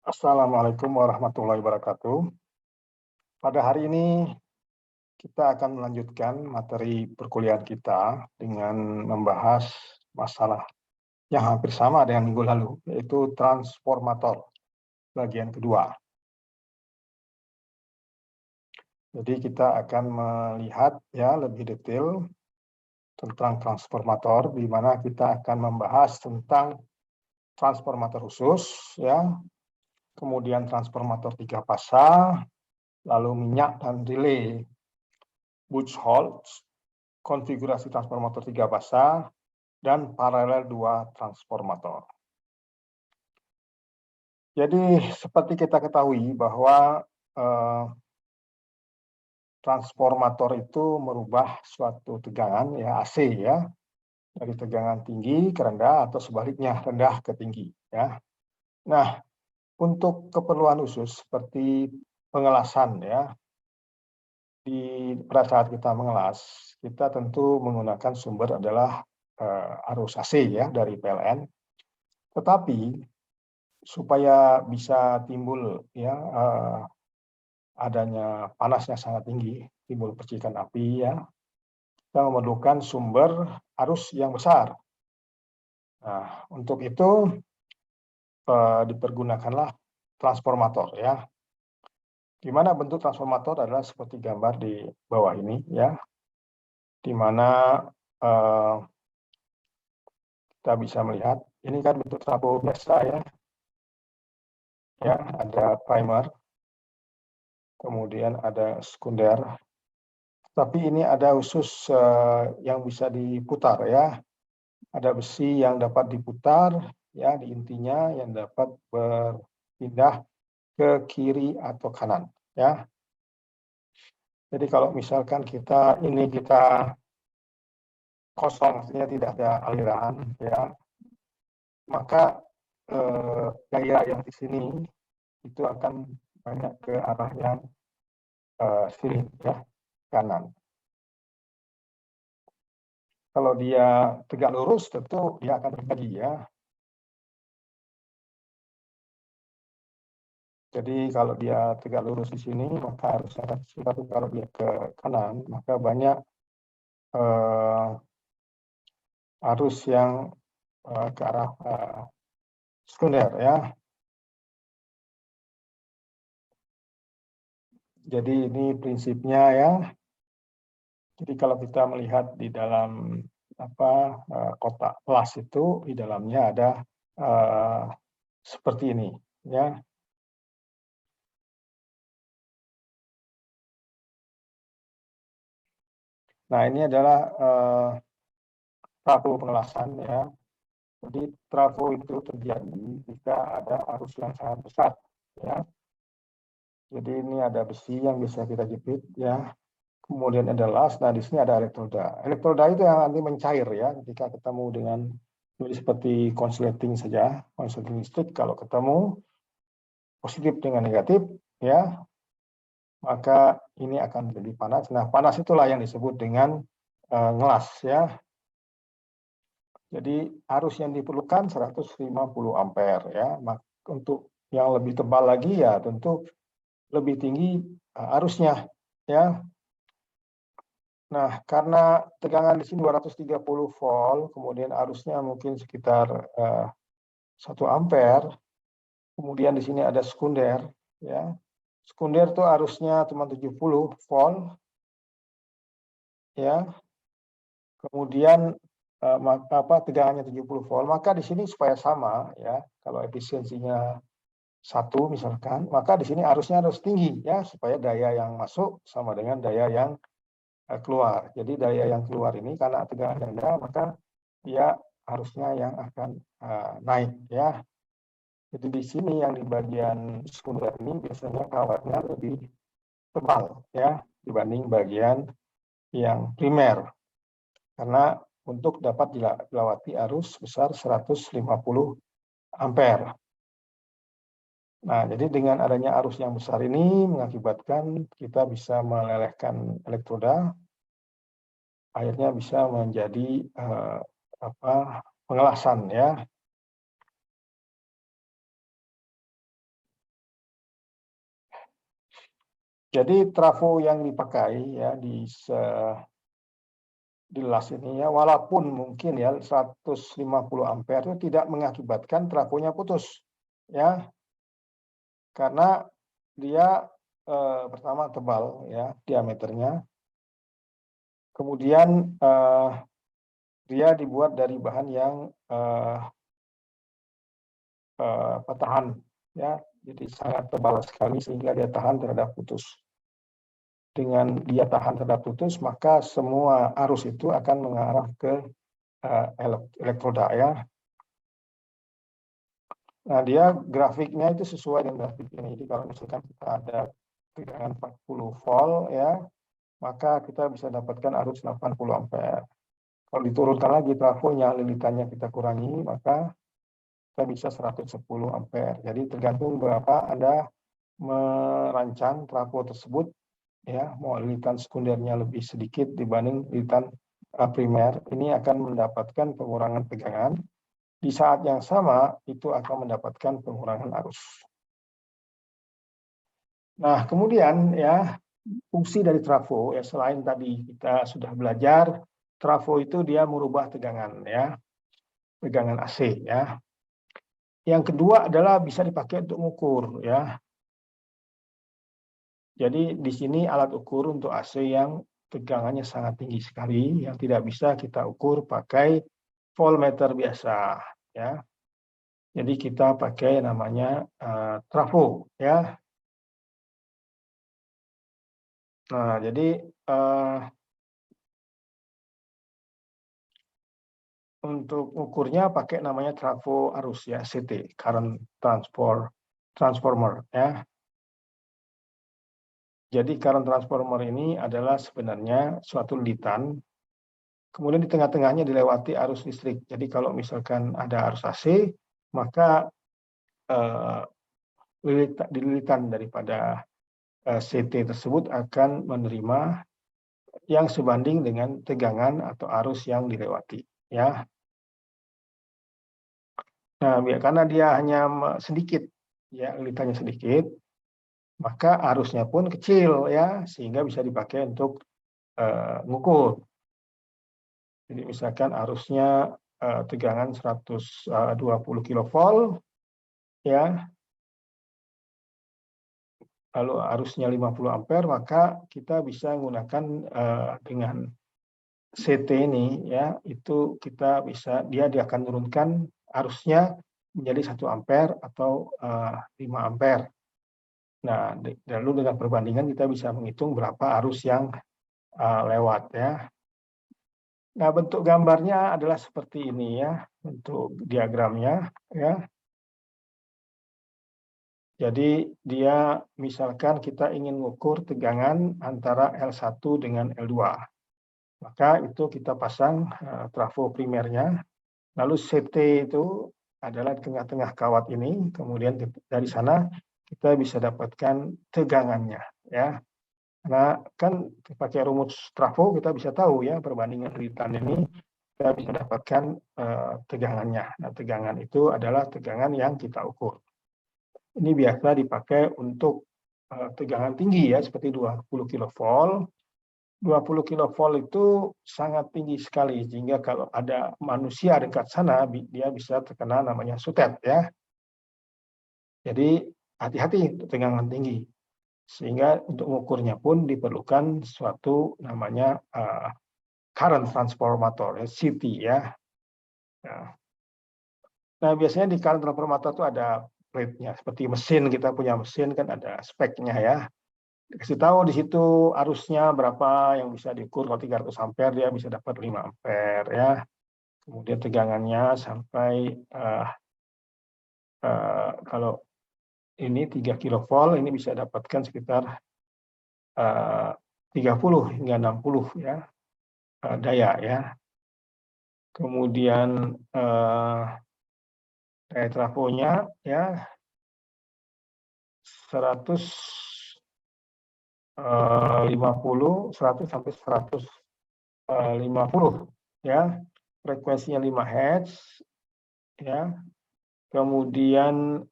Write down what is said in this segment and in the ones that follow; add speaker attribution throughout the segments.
Speaker 1: Assalamualaikum warahmatullahi wabarakatuh. Pada hari ini kita akan melanjutkan materi perkuliahan kita dengan membahas masalah yang hampir sama dengan minggu lalu, yaitu transformator bagian kedua. Jadi kita akan melihat lebih detail tentang transformator, di mana kita akan membahas tentang transformator khusus, kemudian transformator 3 fasa, lalu minyak dan relay, Buchholz, konfigurasi transformator 3 fasa, dan paralel 2 transformator. Jadi seperti kita ketahui bahwa transformator itu merubah suatu tegangan AC dari tegangan tinggi ke rendah atau sebaliknya rendah ke tinggi Nah, untuk keperluan khusus seperti pengelasan pada saat kita mengelas, kita tentu menggunakan sumber adalah arus AC dari PLN. Tetapi supaya bisa timbul adanya panasnya sangat tinggi, timbul percikan api kita memerlukan sumber arus yang besar. Nah, untuk itu dipergunakanlah transformator Di mana bentuk transformator adalah seperti gambar di bawah ini di mana kita bisa melihat ini kan bentuk trafo biasa ada primer, kemudian ada sekunder, tapi ini ada khusus yang bisa diputar ada besi yang dapat diputar di intinya yang dapat berpindah ke kiri atau kanan Jadi kalau misalkan kita kosong, artinya tidak ada aliran maka gaya yang di sini itu akan banyak ke arah yang sini kanan. Kalau dia tegak lurus tentu dia akan terbagi Jadi kalau dia tegak lurus di sini maka harus ada sesuatu, kalau dia ke kanan maka banyak arus yang ke arah sekunder Jadi ini prinsipnya Jadi kalau kita melihat di dalam kotak plus itu di dalamnya ada seperti ini Nah, ini adalah trafo pengelasan Jadi trafo itu terjadi jika ada arus yang sangat besar Jadi ini ada besi yang bisa kita jepit Kemudian ada las. Nah, di sini ada elektroda. Elektroda itu yang nanti mencair ketika ketemu dengan seperti konsleting saja, konsleting listrik. Kalau ketemu positif dengan negatif maka ini akan menjadi panas. Nah, panas itulah yang disebut dengan ngelas Jadi arus yang diperlukan 150 ampere Untuk yang lebih tebal lagi tentu lebih tinggi arusnya Nah, karena tegangan di sini 230 volt, kemudian arusnya mungkin sekitar 1 ampere, kemudian di sini ada sekunder Sekunder itu arusnya cuma 70 volt Kemudian tegangannya 70 volt, maka di sini supaya sama kalau efisiensinya 1 misalkan, maka di sini arusnya harus tinggi supaya daya yang masuk sama dengan daya yang keluar. Jadi daya yang keluar ini karena tegangan rendah, maka dia harusnya yang akan naik Jadi di sini yang di bagian sekunder ini biasanya kawatnya lebih tebal dibanding bagian yang primer. Karena untuk dapat dilewati arus besar 150 ampere. Nah, jadi dengan adanya arus yang besar ini mengakibatkan kita bisa melelehkan elektroda, akhirnya bisa menjadi pengelasan Jadi trafo yang dipakai ya di las ini ya, walaupun mungkin ya 150 ampere itu tidak mengakibatkan trafonya putus ya, karena dia pertama tebal ya diameternya, kemudian dia dibuat dari bahan yang tahan ya, jadi sangat tebal sekali sehingga dia tahan terhadap putus. Dengan dia tahan terhadap putus, maka semua arus itu akan mengarah ke elektroda ya. Nah, dia grafiknya itu sesuai dengan grafik ini. Jadi kalau misalkan kita ada tegangan 40 volt ya, maka kita bisa dapatkan arus 80 ampere. Kalau diturunkan lagi trafonya, lilitannya kita kurangi, maka kita bisa 110 ampere. Jadi tergantung berapa Anda merancang trafo tersebut ya, mau lilitan sekundernya lebih sedikit dibanding lilitan primer, ini akan mendapatkan pengurangan tegangan. Di saat yang sama itu akan mendapatkan pengurangan arus. Nah, kemudian ya fungsi dari trafo ya, selain tadi kita sudah belajar trafo itu dia merubah tegangan ya, tegangan AC ya. Yang kedua adalah bisa dipakai untuk mengukur ya. Jadi di sini alat ukur untuk AC yang tegangannya sangat tinggi sekali yang tidak bisa kita ukur pakai voltmeter biasa ya. Jadi kita pakai namanya trafo ya. Nah, jadi untuk ukurnya pakai namanya trafo arus ya, CT, current transformer ya. Jadi current transformer ini adalah sebenarnya suatu lilitan, kemudian di tengah-tengahnya dilewati arus listrik. Jadi kalau misalkan ada arus AC, maka lilitan daripada CT tersebut akan menerima yang sebanding dengan tegangan atau arus yang dilewati ya. Nah, karena dia hanya sedikit ya, lilitannya sedikit, maka arusnya pun kecil ya, sehingga bisa dipakai untuk mengukur. Jadi misalkan arusnya tegangan 120 kilovolt ya, lalu arusnya 50 ampere, maka kita bisa menggunakan dengan CT ini ya, itu kita bisa dia akan turunkan arusnya menjadi 1 ampere atau 5 ampere. Nah, lalu dengan perbandingan kita bisa menghitung berapa arus yang lewat ya. Nah, bentuk gambarnya adalah seperti ini ya, untuk diagramnya ya. Jadi dia misalkan kita ingin mengukur tegangan antara L1 dengan L2. Maka itu kita pasang trafo primernya, lalu CT itu adalah di tengah-tengah kawat ini, kemudian dari sana kita bisa dapatkan tegangannya ya. Karena kan pakai rumus trafo kita bisa tahu ya, perbandingan lilitan ini kita bisa dapatkan tegangannya. Nah, tegangan itu adalah tegangan yang kita ukur. Ini biasa dipakai untuk tegangan tinggi ya, seperti 20 kilovolt. 20 kilovolt itu sangat tinggi sekali, sehingga kalau ada manusia dekat sana, dia bisa terkena namanya sutet ya. Jadi hati-hati untuk tegangan tinggi. Sehingga untuk mengukurnya pun diperlukan suatu namanya current transformator, CT ya. Nah, biasanya di current transformator itu ada rate-nya, seperti mesin, kita punya mesin kan ada speknya ya. Dikasih tahu di situ arusnya berapa yang bisa diukur, kalau 300 ampere dia bisa dapat 5 ampere ya. Kemudian tegangannya sampai kalau ini 3 kilovolt ini bisa dapatkan sekitar 30 hingga 60 ya daya ya. Kemudian daya trafonya ya 150 sampai 150 ya. Frekuensinya 5 Hz ya. Kemudian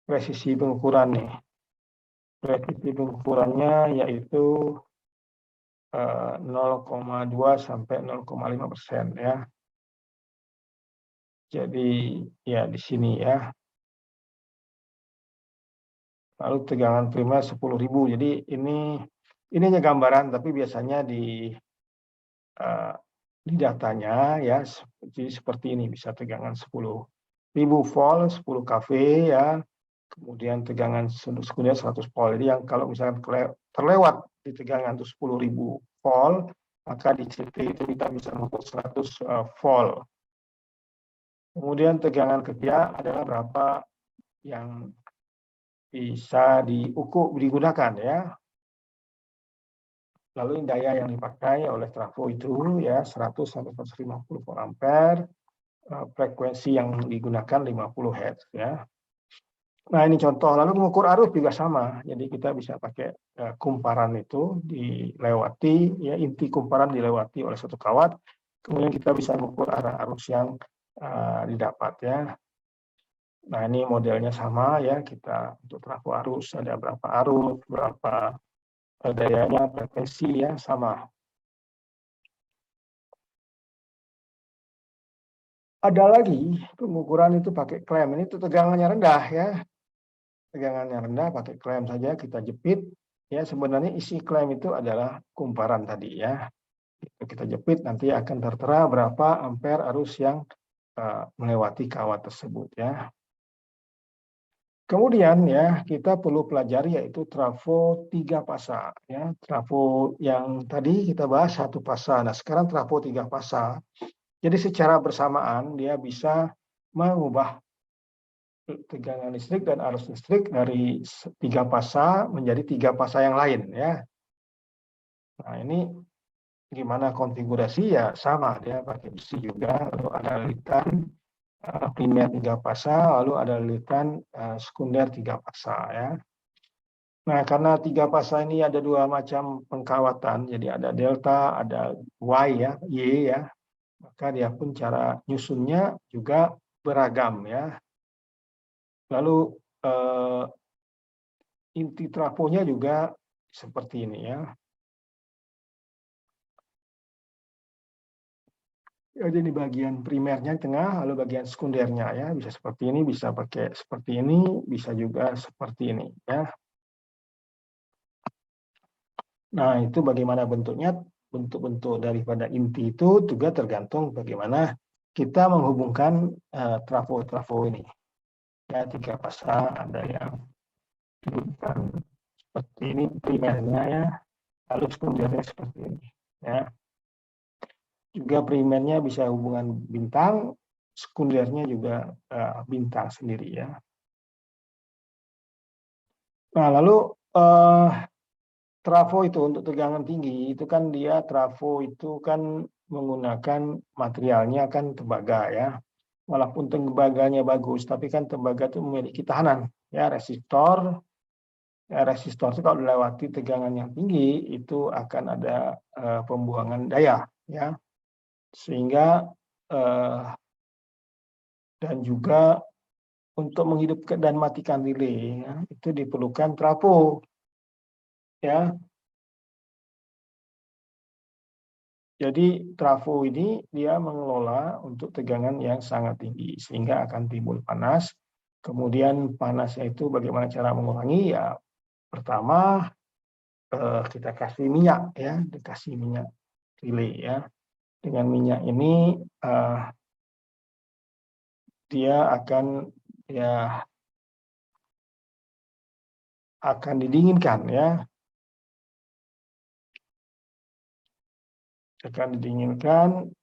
Speaker 1: presisi pengukuran nih. Prediksi pengukurannya yaitu 0,2 sampai 0,5% ya. Jadi ya di sini ya. Lalu tegangan primer 10.000. Jadi ini hanya gambaran, tapi biasanya di datanya ya seperti ini, bisa tegangan 10.000 volt, 10 kV ya. Kemudian tegangan sekunder 100 volt. Jadi yang kalau misalnya terlewat di tegangan itu 10.000 volt, maka di CT itu kita bisa mengukur 100 volt. Kemudian tegangan kerja adalah berapa yang bisa digunakan ya. Lalu daya yang dipakai oleh trafo itu ya 100 sampai 150 volt ampere, frekuensi yang digunakan 50 Hz ya. Nah, ini contoh. Lalu mengukur arus juga sama. Jadi kita bisa pakai kumparan itu dilewati ya, inti kumparan dilewati oleh satu kawat. Kemudian kita bisa mengukur arah arus yang didapat ya. Nah, ini modelnya sama ya. Kita untuk trafo arus ada berapa arus, berapa dayanya, frekuensi ya, sama. Ada lagi pengukuran itu pakai klem. Ini tuh tegangannya rendah ya. Tegangannya rendah pakai klem saja kita jepit. Ya, sebenarnya isi klem itu adalah kumparan tadi ya. Kita jepit nanti akan tertera berapa ampere arus yang melewati kawat tersebut ya. Kemudian ya kita perlu pelajari yaitu trafo 3 pasa ya. Trafo yang tadi kita bahas 1 pasa. Nah, sekarang trafo 3 pasa. Jadi secara bersamaan dia bisa mengubah tegangan listrik dan arus listrik dari 3 pasa menjadi 3 pasa yang lain ya. Nah, ini gimana konfigurasi ya sama, dia pakai besi juga, lalu ada lilitan primer 3 pasa, lalu ada lilitan sekunder 3 pasa ya. Nah, karena 3 pasa ini ada 2 macam pengkawatan, jadi ada delta, ada Y ya, Y ya, maka dia pun cara nyusunnya juga beragam ya. Lalu inti trafonya juga seperti ini ya. Jadi ini bagian primernya tengah, lalu bagian sekundernya ya, bisa seperti ini, bisa pakai seperti ini, bisa juga seperti ini ya. Nah, itu bagaimana bentuknya, bentuk-bentuk daripada inti itu juga tergantung bagaimana kita menghubungkan trafo-trafo ini. Ya, 3 pasang, ada yang dihubungkan seperti ini primernya ya, lalu sekundernya seperti ini ya. Juga primernya bisa hubungan bintang, sekundernya juga bintang sendiri ya. Nah, lalu trafo itu untuk tegangan tinggi itu kan dia trafo itu kan menggunakan materialnya kan tembaga ya. Walaupun tembaganya bagus, tapi kan tembaga itu memiliki tahanan ya, resistor. Ya, resistor itu kalau dilewati tegangan yang tinggi itu akan ada pembuangan daya ya. Sehingga dan juga untuk menghidupkan dan matikan relay ya, itu diperlukan trafo ya. Jadi trafo ini dia mengelola untuk tegangan yang sangat tinggi sehingga akan timbul panas. Kemudian panasnya itu bagaimana cara mengurangi ya, pertama kita kasih minyak ya, dikasih minyak relay ya. Dengan minyak ini dia akan didinginkan ya. Akan didinginkan,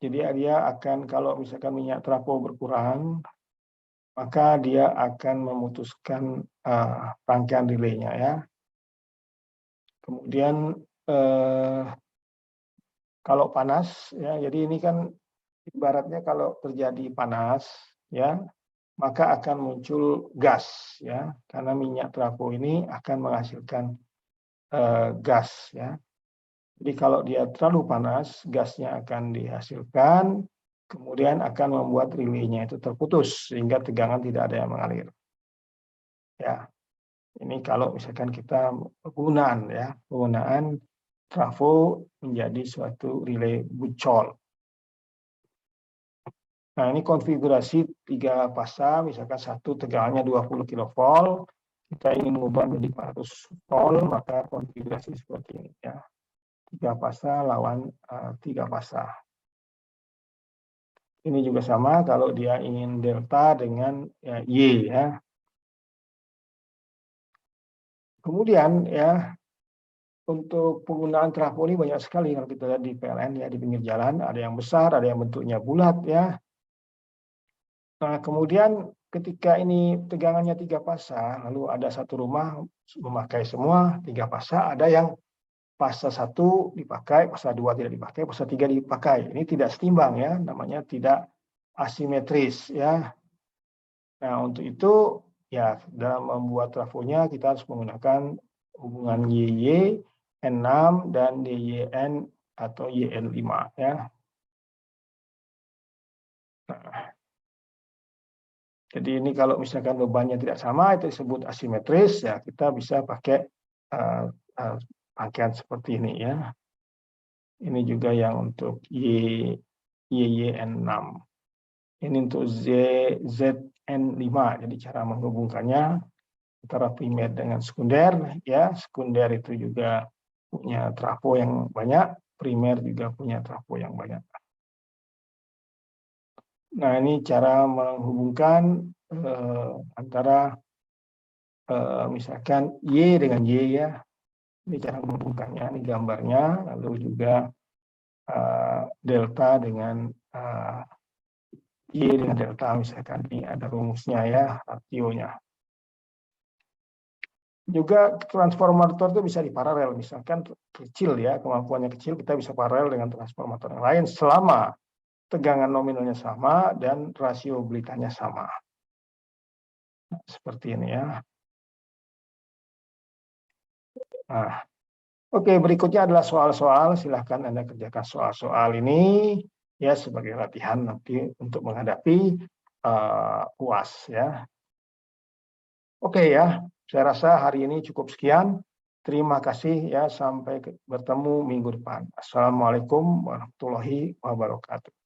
Speaker 1: jadi dia akan, kalau misalkan minyak trafo berkurang, maka dia akan memutuskan rangkaian relaynya ya. Kemudian kalau panas ya, jadi ini kan ibaratnya kalau terjadi panas ya, maka akan muncul gas ya, karena minyak trafo ini akan menghasilkan gas ya. Jadi kalau dia terlalu panas, gasnya akan dihasilkan, kemudian akan membuat relaynya itu terputus sehingga tegangan tidak ada yang mengalir. Ya, ini kalau misalkan kita penggunaan trafo menjadi suatu relay bucol. Nah, ini konfigurasi 3 fasa, misalkan satu tegangannya 20 kV, kita ingin mengubah menjadi 400 volt, maka konfigurasi seperti ini ya. 3 fasa lawan 3 fasa. Ini juga sama kalau dia ingin delta dengan Y ya. Kemudian ya, untuk penggunaan trafo ini banyak sekali kalau kita lihat di PLN ya, di pinggir jalan, ada yang besar, ada yang bentuknya bulat ya. Nah, kemudian ketika ini tegangannya 3 fasa, lalu ada satu rumah memakai semua 3 fasa, ada yang fasa 1 dipakai, fasa 2 tidak dipakai, fasa 3 dipakai. Ini tidak setimbang ya, namanya tidak asimetris ya. Nah, untuk itu ya dalam membuat trafonya kita harus menggunakan hubungan YY, N6 dan DYN atau YN5 ya. Nah, jadi ini kalau misalkan bebannya tidak sama, itu disebut asimetris, ya kita bisa pakai rangkaian seperti ini ya. Ini juga yang untuk YYN6. Ini untuk ZN5, jadi cara menghubungkannya antara primer dengan sekunder ya. Sekunder itu juga punya trafo yang banyak, primer juga punya trafo yang banyak. Nah, ini cara menghubungkan antara misalkan Y dengan Y ya. Ini cara menghubungkannya, ini gambarnya, lalu juga delta dengan Y dengan delta, misalkan ini ada rumusnya ya, rationya. Juga transformator itu bisa diparalel, misalkan kecil ya, kemampuannya kecil, kita bisa paralel dengan transformator yang lain selama tegangan nominalnya sama dan rasio belitannya sama. Nah, seperti ini ya. Nah, oke, berikutnya adalah soal-soal. Silahkan Anda kerjakan soal-soal ini ya sebagai latihan nanti untuk menghadapi UAS ya. Oke ya, saya rasa hari ini cukup sekian. Terima kasih ya, sampai bertemu minggu depan. Assalamualaikum warahmatullahi wabarakatuh.